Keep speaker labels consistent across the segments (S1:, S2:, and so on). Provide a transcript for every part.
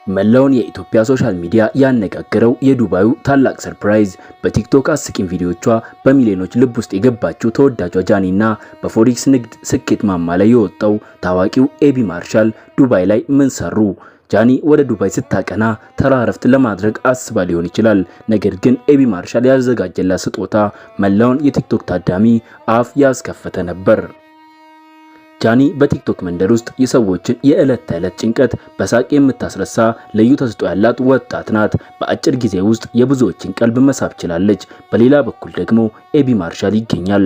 S1: መላውን የኢትዮጵያ ሶሻል ሚዲያ ያነጋገረው የዱባዩ ታላቅ ሰርፕራይዝ በቲክቶክ አስቂኝ ቪዲዮቿ በሚሊዮኖች ልብ ውስጥ የገባችው ተወዳጇ ጃኒና በፎሬክስ ንግድ ስኬት ማማ ላይ የወጣው ታዋቂው ኤቢ ማርሻል ዱባይ ላይ ምን ሰሩ? ጃኒ ወደ ዱባይ ስታቀና ተራ እረፍት ለማድረግ አስባ ሊሆን ይችላል። ነገር ግን ኤቢ ማርሻል ያዘጋጀላት ስጦታ መላውን የቲክቶክ ታዳሚ አፍ ያስከፈተ ነበር። ጃኒ በቲክቶክ መንደር ውስጥ የሰዎችን የዕለት ተዕለት ጭንቀት በሳቅ የምታስረሳ ልዩ ተሰጥኦ ያላት ወጣት ናት። በአጭር ጊዜ ውስጥ የብዙዎችን ቀልብ መሳብ ችላለች። በሌላ በኩል ደግሞ ኤቢ ማርሻል ይገኛል።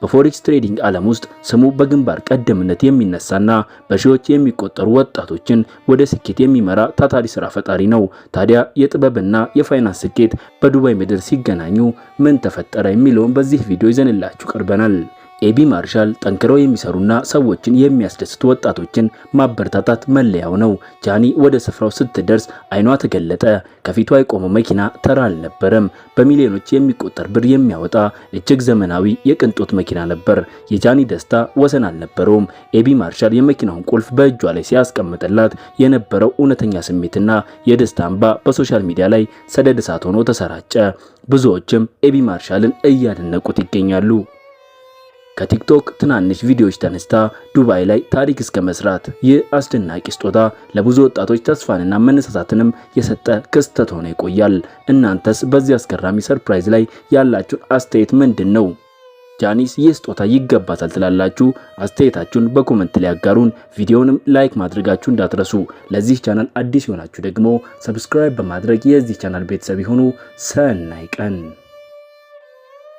S1: በፎሬክስ ትሬዲንግ ዓለም ውስጥ ስሙ በግንባር ቀደምነት የሚነሳና በሺዎች የሚቆጠሩ ወጣቶችን ወደ ስኬት የሚመራ ታታሪ ስራ ፈጣሪ ነው። ታዲያ የጥበብና የፋይናንስ ስኬት በዱባይ ምድር ሲገናኙ ምን ተፈጠረ የሚለውን በዚህ ቪዲዮ ይዘንላችሁ ቀርበናል። ኤቢ ማርሻል ጠንክረው የሚሰሩና ሰዎችን የሚያስደስቱ ወጣቶችን ማበረታታት መለያው ነው። ጃኒ ወደ ስፍራው ስትደርስ አይኗ ተገለጠ። ከፊቷ የቆመው መኪና ተራ አልነበረም። በሚሊዮኖች የሚቆጠር ብር የሚያወጣ እጅግ ዘመናዊ የቅንጦት መኪና ነበር። የጃኒ ደስታ ወሰን አልነበረውም። ኤቢ ማርሻል የመኪናውን ቁልፍ በእጇ ላይ ሲያስቀምጥላት የነበረው እውነተኛ ስሜትና የደስታ እንባ በሶሻል ሚዲያ ላይ ሰደድ እሳት ሆኖ ተሰራጨ። ብዙዎችም ኤቢ ማርሻልን እያደነቁት ይገኛሉ። ከቲክቶክ ትናንሽ ቪዲዮዎች ተነስታ ዱባይ ላይ ታሪክ እስከ መስራት ይህ አስደናቂ ስጦታ ለብዙ ወጣቶች ተስፋንና መነሳሳትንም የሰጠ ክስተት ሆኖ ይቆያል። እናንተስ በዚህ አስገራሚ ሰርፕራይዝ ላይ ያላችሁን አስተያየት ምንድነው? ጃኒስ ይህ ስጦታ ይገባታል ትላላችሁ? አስተያየታችሁን በኮሜንት ላይ አጋሩን። ቪዲዮንም ላይክ ማድረጋችሁ እንዳትረሱ። ለዚህ ቻናል አዲስ የሆናችሁ ደግሞ ሰብስክራይብ በማድረግ የዚህ ቻናል ቤተሰብ ይሁኑ። ሰናይ ቀን